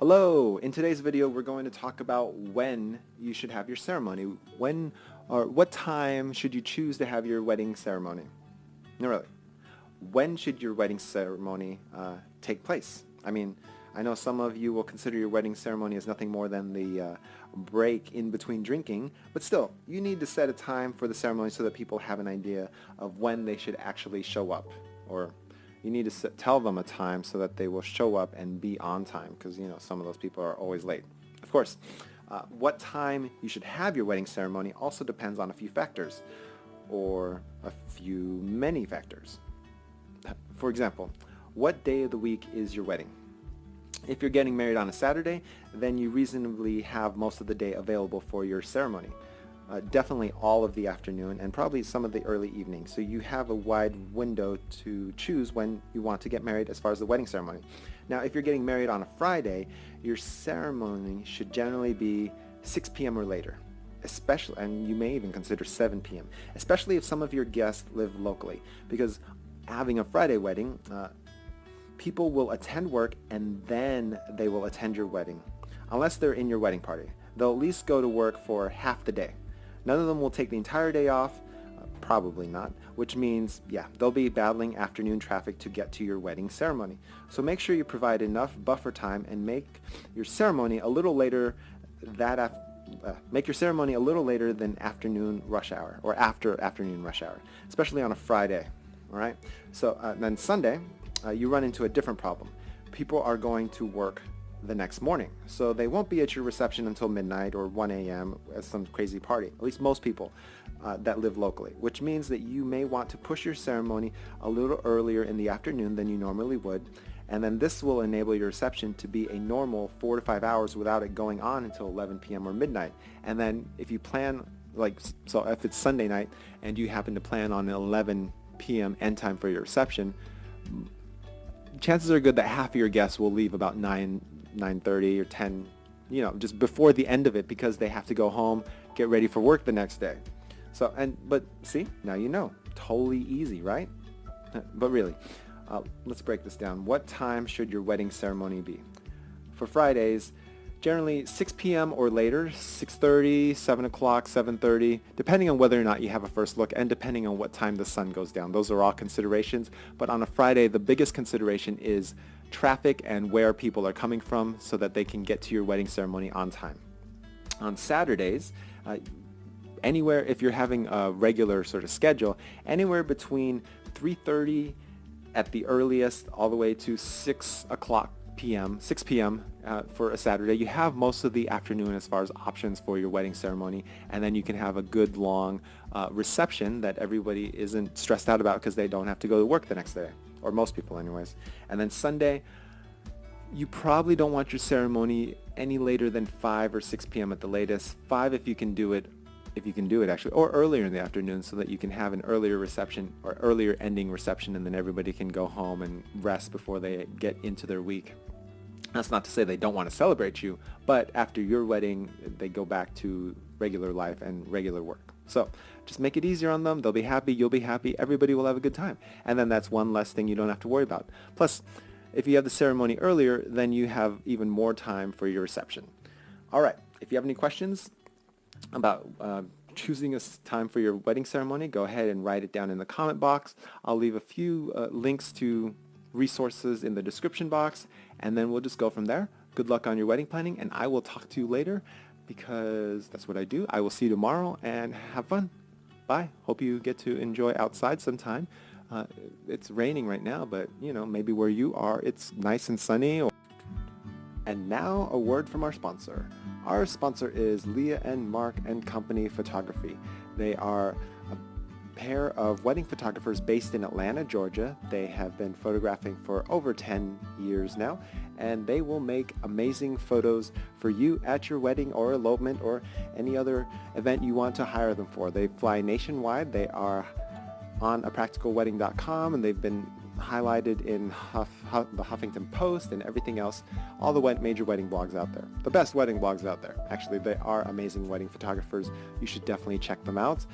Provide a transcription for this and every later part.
Hello! In today's video we're going to talk about when you should have your ceremony. When or what time should you choose to have your wedding ceremony? No, really. When should your wedding ceremony take place? I know some of you will consider your wedding ceremony as nothing more than the break in between drinking, but still, you need to set a time for the ceremony so that people have an idea of when they should actually show up. Or you need to tell them a time so that they will show up and be on time, because some of those people are always late. Of course, what time you should have your wedding ceremony also depends on a few factors, or many factors. For example, what day of the week is your wedding? If you're getting married on a Saturday, then you reasonably have most of the day available for your ceremony. Definitely all of the afternoon and probably some of the early evening. So you have a wide window to choose when you want to get married as far as the wedding ceremony. Now, if you're getting married on a Friday, your ceremony should generally be 6 p.m. or later. And you may even consider 7 p.m., especially if some of your guests live locally. Because having a Friday wedding, people will attend work and then they will attend your wedding. Unless they're in your wedding party. They'll at least go to work for half the day. None of them will take the entire day off, probably not, which means, they'll be battling afternoon traffic to get to your wedding ceremony. So make sure you provide enough buffer time and make your ceremony a little later than afternoon rush hour, or after afternoon rush hour, especially on a Friday. All right. So then Sunday, you run into a different problem. People are going to work the next morning, so they won't be at your reception until midnight or 1 a.m. at some crazy party, at least most people that live locally, which means that you may want to push your ceremony a little earlier in the afternoon than you normally would, and then this will enable your reception to be a normal 4 to 5 hours without it going on until 11 p.m. or midnight. And then if you plan, so if it's Sunday night and you happen to plan on 11 p.m. end time for your reception, chances are good that half of your guests will leave about 9:30 or 10, just before the end of it, because they have to go home, get ready for work the next day. But see, now you know. Totally easy, right? But really, let's break this down. What time should your wedding ceremony be? For Fridays, generally 6 p.m. or later, 6:30, 7 o'clock, 7:30, depending on whether or not you have a first look and depending on what time the sun goes down. Those are all considerations. But on a Friday, the biggest consideration is traffic and where people are coming from so that they can get to your wedding ceremony on time. On Saturdays, anywhere, if you're having a regular sort of schedule, anywhere between 3:30 at the earliest all the way to 6 p.m. For a Saturday, you have most of the afternoon as far as options for your wedding ceremony, and then you can have a good long reception that everybody isn't stressed out about because they don't have to go to work the next day, or most people anyways. And then Sunday, you probably don't want your ceremony any later than 5 or 6 p.m. at the latest. 5 if you can do it actually, or earlier in the afternoon, so that you can have an earlier reception or earlier ending reception, and then everybody can go home and rest before they get into their week. That's not to say they don't want to celebrate you, but after your wedding, they go back to regular life and regular work. So just make it easier on them. They'll be happy. You'll be happy. Everybody will have a good time. And then that's one less thing you don't have to worry about. Plus, if you have the ceremony earlier, then you have even more time for your reception. All right. If you have any questions about choosing a time for your wedding ceremony, go ahead and write it down in the comment box. I'll leave a few links to resources in the description box, and then we'll just go from there. Good luck on your wedding planning, and I will talk to you later, because that's what I do. I will see you tomorrow, and have fun. Bye. Hope you get to enjoy outside sometime. It's raining right now, but maybe where you are it's nice and sunny. And now a word from our sponsor. Our sponsor is Leah and Mark and Company Photography. They are a pair of wedding photographers based in Atlanta, Georgia. They have been photographing for over 10 years now, and they will make amazing photos for you at your wedding or elopement or any other event you want to hire them for. They fly nationwide. They are on apracticalwedding.com, and they've been highlighted in the Huffington Post and everything else, all the major wedding blogs out there. The best wedding blogs out there. Actually, they are amazing wedding photographers. You should definitely check them out.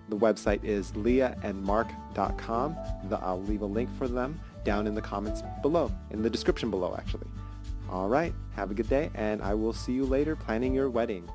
The website is leahandmark.com. I'll leave a link for them down in the comments below, in the description below actually. All right, have a good day, and I will see you later planning your wedding.